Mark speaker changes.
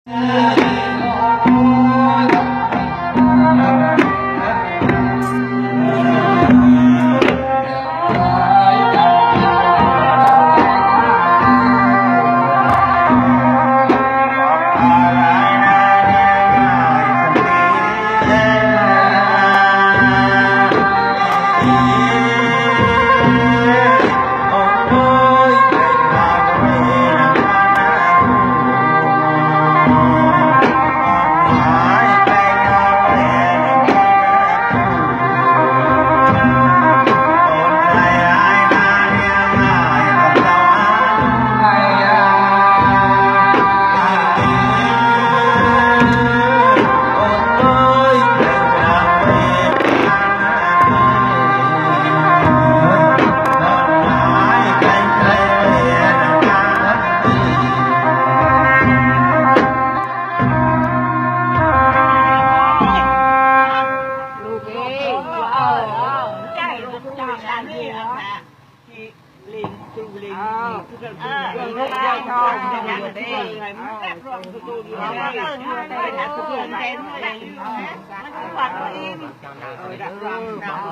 Speaker 1: Hãy subscribe cho kênh Ghiền Mì Gõ để không bỏ lỡ những video hấp dẫn.